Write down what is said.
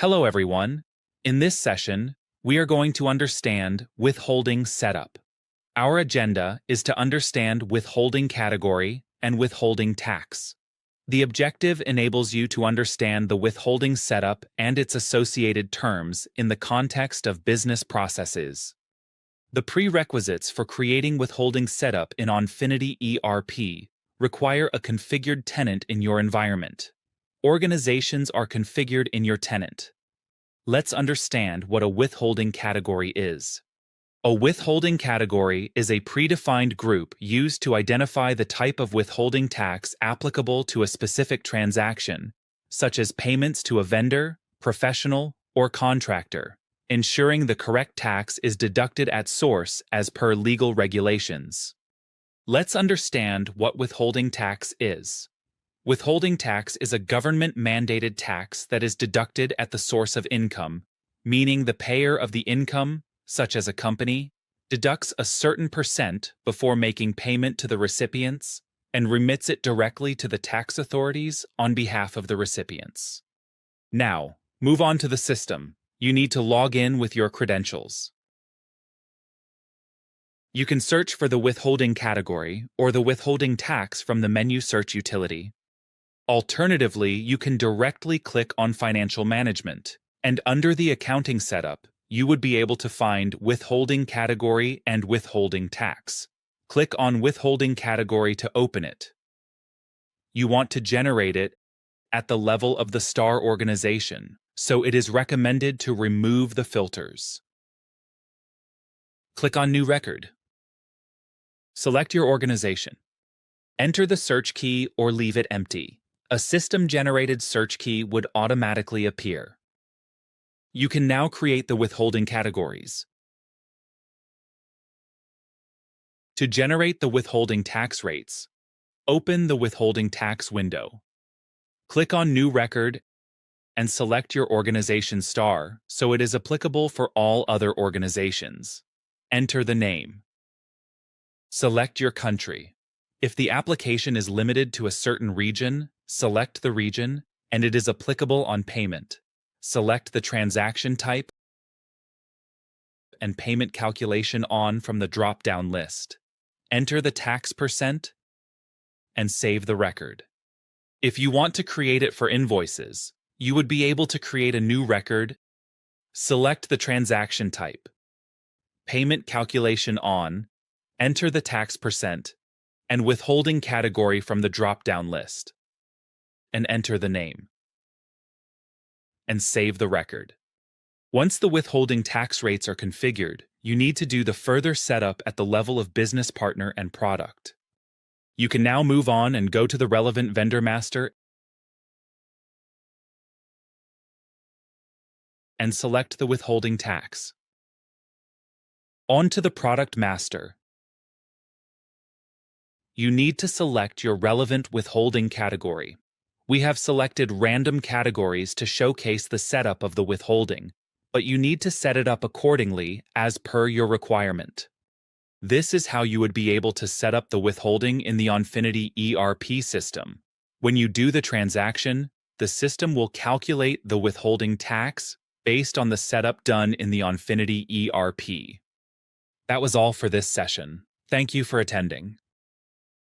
Hello everyone. In this session, we are going to understand withholding setup. Our agenda is to understand withholding category and withholding tax. The objective enables you to understand the withholding setup and its associated terms in the context of business processes. The prerequisites for creating withholding setup in Onfinity ERP require a configured tenant in your environment. Organizations are configured in your tenant. Let's understand what a withholding category is. A withholding category is a predefined group used to identify the type of withholding tax applicable to a specific transaction, such as payments to a vendor, professional, or contractor, ensuring the correct tax is deducted at source as per legal regulations. Let's understand what withholding tax is. Withholding tax is a government-mandated tax that is deducted at the source of income, meaning the payer of the income, such as a company, deducts a certain percent before making payment to the recipients and remits it directly to the tax authorities on behalf of the recipients. Now, move on to the system. You need to log in with your credentials. You can search for the withholding category or the withholding tax from the menu search utility. Alternatively, you can directly click on Financial Management, and under the Accounting Setup, you would be able to find Withholding Category and Withholding Tax. Click on Withholding Category to open it. You want to generate it at the level of the star organization, so it is recommended to remove the filters. Click on New Record. Select your organization. Enter the search key or leave it empty. A system-generated search key would automatically appear. You can now create the withholding categories. To generate the withholding tax rates, open the withholding tax window. Click on New Record and select your organization star so it is applicable for all other organizations. Enter the name. Select your country. If the application is limited to a certain region, select the region, and it is applicable on payment. Select the transaction type and payment calculation on from the drop-down list. Enter the tax percent and save the record. If you want to create it for invoices, you would be able to create a new record. Select the transaction type, payment calculation on, enter the tax percent, and withholding category from the drop-down list, and enter the name, and save the record. Once the withholding tax rates are configured, you need to do the further setup at the level of business partner and product. You can now move on and go to the relevant vendor master and select the withholding tax. On to the product master. You need to select your relevant withholding category. We have selected random categories to showcase the setup of the withholding, but you need to set it up accordingly as per your requirement. This is how you would be able to set up the withholding in the Onfinity ERP system. When you do the transaction, the system will calculate the withholding tax based on the setup done in the Onfinity ERP. That was all for this session. Thank you for attending.